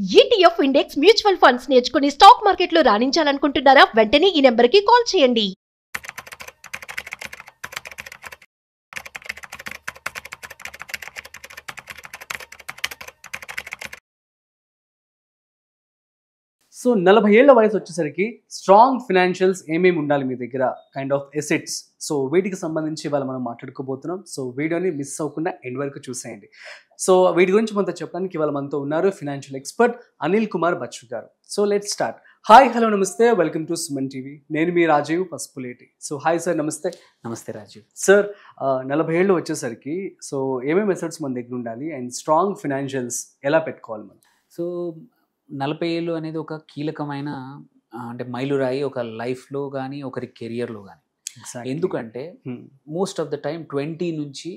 ETF index mutual funds నేర్చుకుని stock మార్కెట్లో రాణించాలనుకుంటున్నారా? వెంటనే ఈ నెంబర్కి కాల్ చేయండి. సో 40 ఏళ్ల వయసు వచ్చేసరికి స్ట్రాంగ్ ఫినాన్షియల్స్ ఏమేమి ఉండాలి మీ దగ్గర, కైండ్ ఆఫ్ ఎసెట్స్. సో వీటికి సంబంధించి ఇవాళ మనం మాట్లాడుకోబోతున్నాం. సో వీడియోని మిస్ అవ్వకుండా ఎండ్ వరకు చూసేయండి. సో వీటి గురించి మనతో చెప్పడానికి ఇవాళ మనతో ఉన్నారు ఫినాన్షియల్ ఎక్స్పర్ట్ అనిల్ కుమార్ బచ్చు గారు. So let's start. Hi, hello, నమస్తే, వెల్కమ్ టు సుమన్ టీవీ. నేను మీ Rajeev Pasupuleti. So hi sir, నమస్తే. నమస్తే రాజీవ్ సార్, 40 ఏళ్ళు వచ్చేసరికి సో ఏమేమి ఎసెట్స్ మన దగ్గర ఉండాలి అండ్ స్ట్రాంగ్ ఫినాన్షియల్స్ ఎలా పెట్టుకోవాలి మనం? సో 40 ఏళ్ళు అనేది ఒక కీలకమైన అంటే మైలురాయి ఒక లైఫ్లో కానీ ఒకరి కెరియర్లో కానీ. ఎందుకంటే మోస్ట్ ఆఫ్ ద టైం 20 నుంచి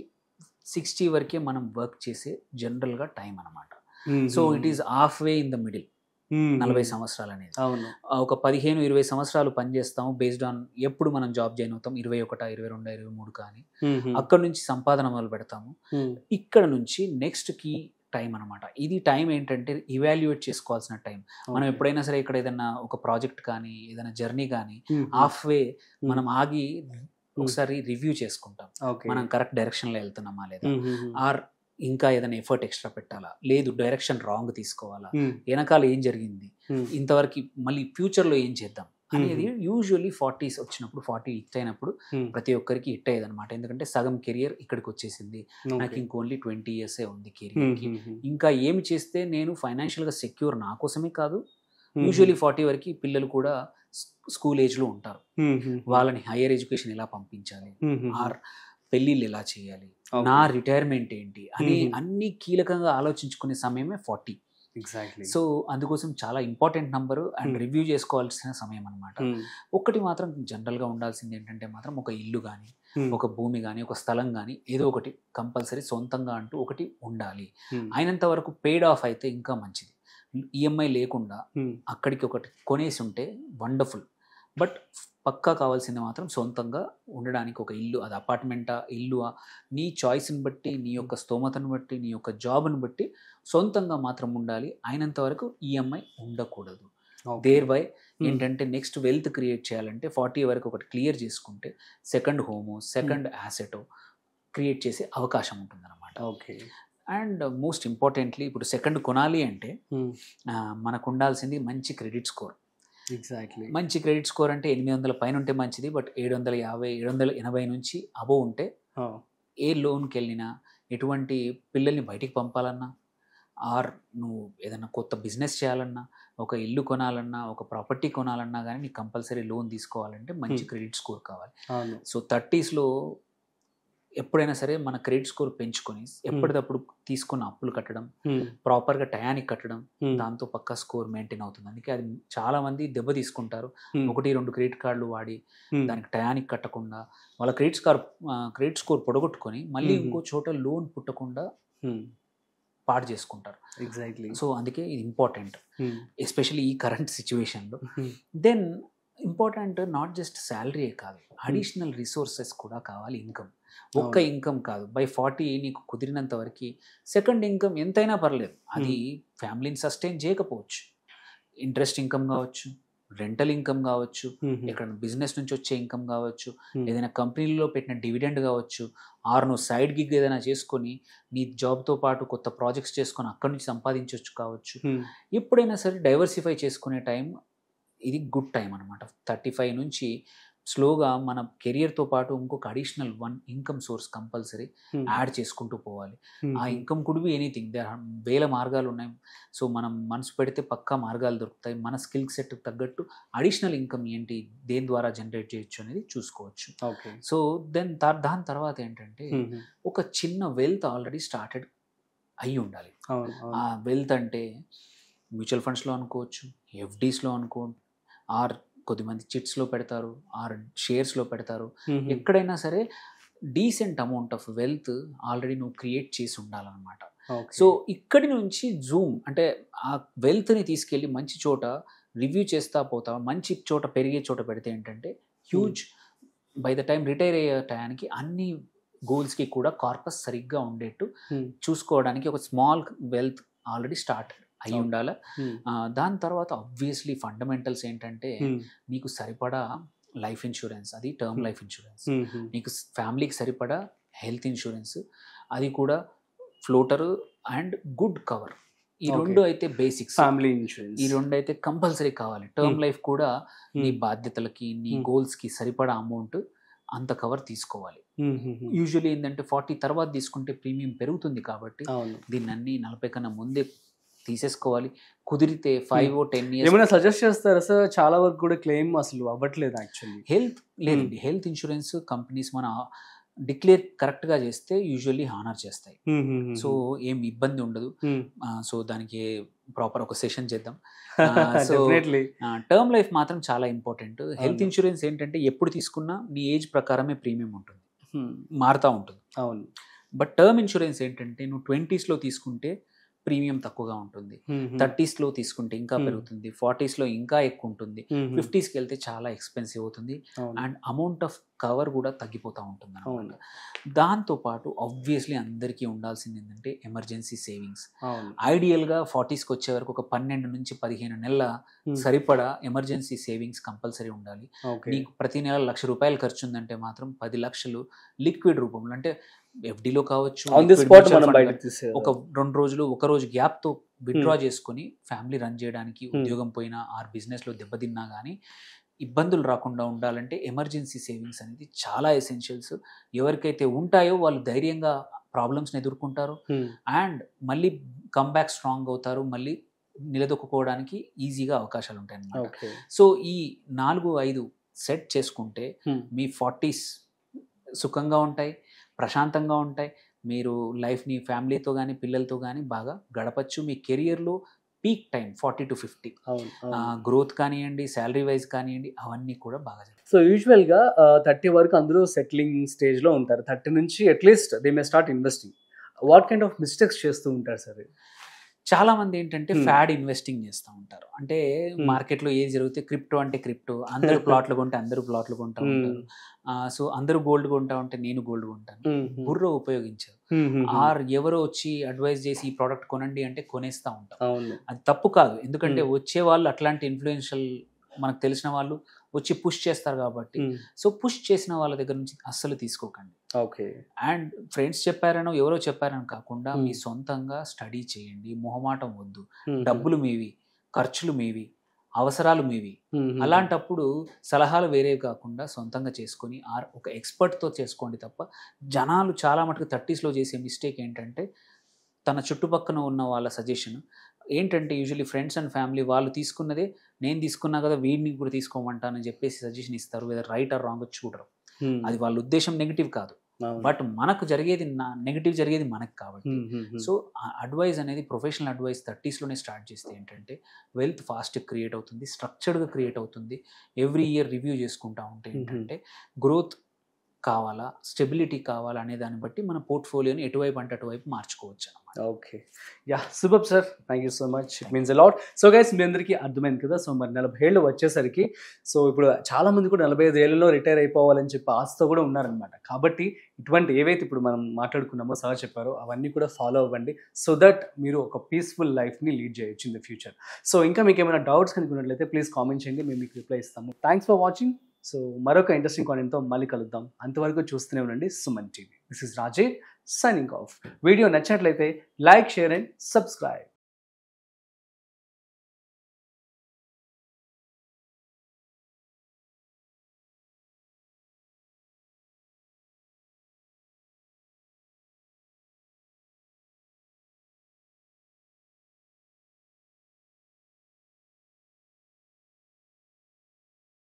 60 వరకే మనం వర్క్ చేసే జనరల్గా టైం అనమాట. So it is half way in the middle. 40 సంవత్సరాలు అనేది ఒక 15-20 సంవత్సరాలు పనిచేస్తాము బేస్డ్ ఆన్ ఎప్పుడు మనం జాబ్ జాయిన్ అవుతాం, 21, 22, 23 కానీ. అక్కడ నుంచి సంపాదన మొదలు పెడతాము. ఇక్కడ నుంచి నెక్స్ట్ కి టైం అనమాట. ఇది టైం ఏంటంటే ఇవాల్యుయేట్ చేసుకోవాల్సిన టైం. మనం ఎప్పుడైనా సరే ఇక్కడ ఏదైనా ఒక ప్రాజెక్ట్ కానీ ఏదైనా జర్నీ కానీ హాఫ్ వే మనం ఆగి ఒకసారి రివ్యూ చేసుకుంటాం. మనం కరెక్ట్ డైరెక్షన్లో వెళ్తున్నామా లేదా, ఆర్ ఇంకా ఏదైనా ఎఫర్ట్ ఎక్స్ట్రా పెట్టాలా, లేదు డైరెక్షన్ రాంగ్ తీసుకోవాలా, వెనకాల ఏం జరిగింది, ఇంతవరకు మళ్ళీ ఫ్యూచర్లో ఏం చేద్దాం అనేది యూజువల్లీ 40s వచ్చినప్పుడు 40 హిట్ అయినప్పుడు ప్రతి ఒక్కరికి హిట్ అయ్యేది అనమాట. ఎందుకంటే సగం కెరియర్ ఇక్కడికి వచ్చేసింది, నాకు ఇంకోన్లీ 20 years ఉంది కెరియర్కి, ఇంకా ఏమి చేస్తే నేను ఫైనాన్షియల్గా సెక్యూర్ నా కోసమే కాదు. యూజువల్లీ 40 వరకు పిల్లలు కూడా స్కూల్ ఏజ్లో ఉంటారు. వాళ్ళని హైయర్ ఎడ్యుకేషన్ ఎలా పంపించాలి, ఆర్ పెళ్ళిళ్ళు ఎలా చేయాలి, నా రిటైర్మెంట్ ఏంటి అని అన్ని కీలకంగా ఆలోచించుకునే సమయమే 40. ఎగ్జాక్ట్లీ. సో అందుకోసం చాలా ఇంపార్టెంట్ నంబరు అండ్ రివ్యూ చేసుకోవాల్సిన సమయం అనమాట. ఒకటి మాత్రం జనరల్గా ఉండాల్సింది ఏంటంటే మాత్రం ఒక ఇల్లు కానీ ఒక భూమి కానీ ఒక స్థలం కానీ ఏదో ఒకటి కంపల్సరీ సొంతంగా అంటూ ఒకటి ఉండాలి. అయినంత వరకు పెయిడ్ ఆఫ్ అయితే ఇంకా మంచిది. ఈఎంఐ లేకుండా అక్కడికి ఒకటి కొనేసి ఉంటే వండర్ఫుల్. బట్ పక్కా కావాల్సింది మాత్రం సొంతంగా ఉండడానికి ఒక ఇల్లు. అది అపార్ట్మెంటా ఇల్లువా నీ చాయిస్ని బట్టి, నీ యొక్క స్తోమతను బట్టి, నీ యొక్క జాబ్ని బట్టి సొంతంగా మాత్రం ఉండాలి. అయినంత వరకు ఈఎంఐ ఉండకూడదు. దేర్ బై ఏంటంటే నెక్స్ట్ వెల్త్ క్రియేట్ చేయాలంటే 40 వరకు ఒకటి క్లియర్ చేసుకుంటే సెకండ్ హోము సెకండ్ యాసెటో క్రియేట్ చేసే అవకాశం ఉంటుందన్నమాట. ఓకే. అండ్ మోస్ట్ ఇంపార్టెంట్లీ ఇప్పుడు సెకండ్ కొనాలి అంటే మనకు ఉండాల్సింది మంచి క్రెడిట్ స్కోర్. ఎగ్జాక్ట్లీ. మంచి క్రెడిట్ స్కోర్ అంటే 800 పైన ఉంటే మంచిది. బట్ 750, 780 నుంచి అబోవ్ ఉంటే ఏ లోన్కి వెళ్ళినా, ఎటువంటి పిల్లల్ని బయటికి పంపాలన్నా, ఆర్ నువ్వు ఏదైనా కొత్త బిజినెస్ చేయాలన్నా, ఒక ఇల్లు కొనాలన్నా, ఒక ప్రాపర్టీ కొనాలన్నా కానీ నీకు కంపల్సరీ లోన్ తీసుకోవాలంటే మంచి క్రెడిట్ స్కోర్ కావాలి. సో 30sలో ఎప్పుడైనా సరే మన క్రెడిట్ స్కోర్ పెంచుకొని ఎప్పటికప్పుడు తీసుకున్న అప్పులు కట్టడం, ప్రాపర్గా టయానికి కట్టడం, దాంతో పక్కా స్కోర్ మెయింటైన్ అవుతుంది. అందుకే అది చాలా మంది దెబ్బ తీసుకుంటారు. 1-2 క్రెడిట్ కార్డులు వాడి దానికి టయానికి కట్టకుండా వాళ్ళ క్రెడిట్ స్కోర్ పొడగొట్టుకొని మళ్ళీ ఇంకో చోట లోన్ పుట్టకుండా పాడు చేసుకుంటారు. ఎగ్జాక్ట్లీ. సో అందుకే ఇది ఇంపార్టెంట్, ఎస్పెషల్లీ ఈ కరెంట్ సిచ్యువేషన్లో. దెన్ ఇంపార్టెంట్ నాట్ జస్ట్ శాలరీయే కాదు, అడిషనల్ రిసోర్సెస్ కూడా కావాలి. ఇన్కమ్ ఒక్క ఇన్కమ్ కాదు. బై 40 నీకు కుదిరినంత వరకు సెకండ్ ఇన్కమ్ ఎంతైనా పర్లేదు. అది ఫ్యామిలీని సస్టైన్ చేయకపోవచ్చు, ఇంట్రెస్ట్ ఇన్కమ్ కావచ్చు, రెంటల్ ఇన్కమ్ కావచ్చు, ఎక్కడ బిజినెస్ నుంచి వచ్చే ఇన్కమ్ కావచ్చు, ఏదైనా కంపెనీలో పెట్టిన డివిడెండ్ కావచ్చు, ఆర్ నువ్వు సైడ్ గిగ్ ఏదైనా చేసుకొని నీ జాబ్తో పాటు కొత్త ప్రాజెక్ట్స్ చేసుకొని అక్కడి నుంచి సంపాదించవచ్చు కావచ్చు. ఎప్పుడైనా సరే డైవర్సిఫై చేసుకునే టైం ఇది గుడ్ టైం అనమాట. 35 నుంచి స్లోగా మన కెరియర్తో పాటు ఇంకొక additional 1 income source compulsory add చేసుకుంటూ పోవాలి. ఆ ఇన్కమ్ కుడ్ బి ఎనీథింగ్. వేల మార్గాలు ఉన్నాయి. సో మనం మనసు పెడితే పక్కా మార్గాలు దొరుకుతాయి. మన స్కిల్ సెట్ తగ్గట్టు అడిషనల్ ఇన్కమ్ ఏంటి, దేని ద్వారా జనరేట్ చేయొచ్చు అనేది చూసుకోవచ్చు. సో దెన్ దాని తర్వాత ఏంటంటే ఒక చిన్న వెల్త్ ఆల్రెడీ స్టార్టెడ్ అయి ఉండాలి. ఆ వెల్త్ అంటే మ్యూచువల్ ఫండ్స్లో అనుకోవచ్చు, ఎఫ్డీస్లో అనుకోవచ్చు, ఆర్ కొద్దిమంది చిట్స్లో పెడతారు, ఆర్ షేర్స్లో పెడతారు. ఎక్కడైనా సరే decent amount of wealth already నువ్వు క్రియేట్ చేసి ఉండాలన్నమాట. సో ఇక్కడి నుంచి జూమ్ అంటే ఆ వెల్త్ని తీసుకెళ్ళి మంచి చోట రివ్యూ చేస్తా పోతా, మంచి చోట పెరిగే చోట పెడితే ఏంటంటే huge by the time retire అయ్యే టయానికి అన్ని గోల్స్కి కూడా కార్పస్ సరిగ్గా ఉండేట్టు చూసుకోవడానికి ఒక స్మాల్ వెల్త్ ఆల్రెడీ స్టార్ట్ అయి ఉండాలి. దాని తర్వాత ఆబ్వియస్లీ ఫండమెంటల్స్ ఏంటంటే నీకు సరిపడా లైఫ్ ఇన్సూరెన్స్, అది టర్మ్ లైఫ్ ఇన్సూరెన్స్, నీకు ఫ్యామిలీకి సరిపడా హెల్త్ ఇన్సూరెన్స్, అది కూడా ఫ్లోటర్ అండ్ గుడ్ కవర్. ఈ రెండు అయితే బేసిక్స్. ఫ్యామిలీ ఇన్సూరెన్స్ ఈ రెండు అయితే కంపల్సరీ కావాలి. టర్మ్ లైఫ్ కూడా నీ బాధ్యతలకి నీ గోల్స్కి సరిపడా అమౌంట్ అంత కవర్ తీసుకోవాలి. యూజువల్లీ ఏంటంటే 40 తర్వాత తీసుకుంటే ప్రీమియం పెరుగుతుంది కాబట్టి దీన్ని అన్ని 40 కన్నా ముందే తీసేసుకోవాలి. కుదిరితే 5 or 10 years. ఏమైనా సజెస్ట్ చేస్తారా సార్? చాలా వరకు కూడా క్లెయిమ్ అసలు అవ్వట్లేదు యాక్చువల్లీ. హెల్త్ లేదండి, హెల్త్ ఇన్సూరెన్స్ కంపెనీస్ మన డిక్లేర్ కరెక్ట్గా చేస్తే యూజువల్లీ హానర్ చేస్తాయి. సో ఏం ఇబ్బంది ఉండదు. సో దానికి ప్రాపర్ ఒక సెషన్ చేద్దాం. సో టర్మ్ లైఫ్ మాత్రం చాలా ఇంపార్టెంట్. హెల్త్ ఇన్సూరెన్స్ ఏంటంటే ఎప్పుడు తీసుకున్నా నీ ఏజ్ ప్రకారమే ప్రీమియం ఉంటుంది, మారుతూ ఉంటుంది. అవును. బట్ టర్మ్ ఇన్సూరెన్స్ ఏంటంటే నువ్వు 20s తీసుకుంటే ప్రీమియం తక్కువగా ఉంటుంది, 30s తీసుకుంటే ఇంకా పెరుగుతుంది, 40s ఇంకా ఎక్కువ ఉంటుంది, 50s వెళ్తే చాలా ఎక్స్పెన్సివ్ అవుతుంది, అండ్ అమౌంట్ ఆఫ్ కవర్ కూడా తగ్గిపోతూ ఉంటుంది అన్నమాట. దాంతోపాటు ఆబ్వియస్లీ అందరికీ ఉండాల్సింది ఏంటంటే ఎమర్జెన్సీ సేవింగ్స్. ఐడియల్గా 40s వచ్చే వరకు ఒక 12 నుంచి 15 నెలల సరిపడా ఎమర్జెన్సీ సేవింగ్స్ కంపల్సరీ ఉండాలి. నీకు ప్రతి నెల ₹1,00,000 ఖర్చు ఉందంటే మాత్రం 10 లక్షలు లిక్విడ్ రూపంలో, అంటే ఎఫ్డీలో కావచ్చు, ఒక 2 రోజులు 1 రోజు గ్యాప్తో విత్డ్రా చేసుకుని ఫ్యామిలీ రన్ చేయడానికి, ఉద్యోగం పోయినా ఆర్ బిజినెస్లో దెబ్బతిన్నా కానీ ఇబ్బందులు రాకుండా ఉండాలంటే ఎమర్జెన్సీ సేవింగ్స్ అనేది చాలా ఎసెన్షియల్స్. ఎవరికైతే ఉంటాయో వాళ్ళు ధైర్యంగా ప్రాబ్లమ్స్ని ఎదుర్కొంటారు అండ్ మళ్ళీ కమ్బ్యాక్ స్ట్రాంగ్ అవుతారు, మళ్ళీ నిలదొక్కుకోవడానికి ఈజీగా అవకాశాలు ఉంటాయి అన్నమాట. సో ఈ 4-5 సెట్ చేసుకుంటే మీ 40s సుఖంగా ఉంటాయి, ప్రశాంతంగా ఉంటాయి. మీరు లైఫ్ని ఫ్యామిలీతో కానీ పిల్లలతో కానీ బాగా గడపచ్చు. మీ కెరియర్లో పీక్ టైం 40 to 50 గ్రోత్ కానివ్వండి, శాలరీ వైజ్ కానివ్వండి, అవన్నీ కూడా బాగా జరుగుతాయి. సో యూజువల్గా 30 వరకు అందరూ సెటిలింగ్ స్టేజ్లో ఉంటారు. 30 నుంచి at least they may start investing. What kind of mistakes చేస్తూ ఉంటారు సార్? చాలా మంది ఏంటంటే ఫ్యాడ్ ఇన్వెస్టింగ్ చేస్తూ ఉంటారు. అంటే మార్కెట్లో ఏది జరిగితే క్రిప్టో అంటే క్రిప్టో, అందరూ ప్లాట్లు కొంటే అందరూ ప్లాట్లు కొంటా ఉంటారు. సో అందరూ గోల్డ్ కొంటా ఉంటే నేను గోల్డ్ కొంటాను. బుర్ర ఉపయోగించారు. ఆర్ ఎవరో వచ్చి అడ్వైజ్ చేసి ఈ ప్రోడక్ట్ కొనండి అంటే కొనేస్తూ ఉంటాం. అది తప్పు కాదు, ఎందుకంటే వచ్చే వాళ్ళు అట్లాంటి ఇన్ఫ్లుయెన్షియల్ మనకు తెలిసిన వాళ్ళు వచ్చి పుష్ చేస్తారు కాబట్టి. సో పుష్ చేసిన వాళ్ళ దగ్గర నుంచి అస్సలు తీసుకోకండి. ఓకే. అండ్ ఫ్రెండ్స్ చెప్పారనో ఎవరో చెప్పారని కాకుండా మీ సొంతంగా స్టడీ చేయండి. మొహమాటం వద్దు. డబ్బులు మీవి, ఖర్చులు మీవి, అవసరాలు మీవి. అలాంటప్పుడు సలహాలు వేరేవి కాకుండా సొంతంగా చేసుకొని ఒక ఎక్స్పర్ట్తో చేసుకోండి తప్ప. జనాలు చాలా మటుకు 30s చేసే మిస్టేక్ ఏంటంటే తన చుట్టుపక్కన ఉన్న వాళ్ళ సజెషన్ ఏంటంటే యూజువల్లీ ఫ్రెండ్స్ అండ్ ఫ్యామిలీ వాళ్ళు తీసుకున్నదే నేను తీసుకున్నా కదా వీడిని కూడా తీసుకోమంటానని చెప్పేసి సజెషన్ ఇస్తారు. వెదర్ రైట్ ఆర్ రాంగ్ చూడరు. అది వాళ్ళ ఉద్దేశం నెగిటివ్ కాదు, బట్ మనకు జరిగేది నెగిటివ్ జరిగేది మనకు కాబట్టి. సో అడ్వైస్ అనేది ప్రొఫెషనల్ అడ్వైస్ 30s స్టార్ట్ చేస్తే ఏంటంటే వెల్త్ ఫాస్ట్ క్రియేట్ అవుతుంది, స్ట్రక్చర్డ్గా క్రియేట్ అవుతుంది. ఎవ్రీ ఇయర్ రివ్యూ చేసుకుంటా ఉంటే ఏంటంటే గ్రోత్ కావాలా, స్టెబిలిటీ కావాలా అనే దాన్ని బట్టి మన పోర్ట్ఫోలియోని ఎటువైపు అంటే అటువైపు మార్చుకోవచ్చు అన్నమాట. Okay, yeah, super sir, thank you so much, it means a lot. So guys, మీ అందరికీ అర్థమైంది కదా. సో మరి 40 ఏళ్ళు వచ్చేసరికి సో ఇప్పుడు చాలా మంది కూడా 45 ఏళ్ళలో రిటైర్ అయిపోవాలని చెప్పి ఆశతో కూడా ఉన్నారనమాట. కాబట్టి ఇటువంటి ఏవైతే ఇప్పుడు మనం మాట్లాడుకున్నామో సార్ చెప్పారో అవన్నీ కూడా ఫాలో అవ్వండి, సో దట్ మీరు ఒక పీస్ఫుల్ లైఫ్ని లీడ్ చేయొచ్చు ఇన్ ద ఫ్యూచర్. సో ఇంకా మీకు ఏమైనా డౌట్స్ కనుక్కున్నట్లయితే ప్లీజ్ కామెంట్ చేయండి, మేము మీకు రిప్లై ఇస్తాము. Thanks for watching. సో మరొక ఇంట్రెస్టింగ్ కాంటెంట్తో మళ్ళీ కలుద్దాం. అంతవరకు చూస్తూనే ఉండండి Suman TV. This is Rajesh signing off. Video నచ్చినట్లయితే లైక్, షేర్ అండ్ సబ్స్క్రైబ్.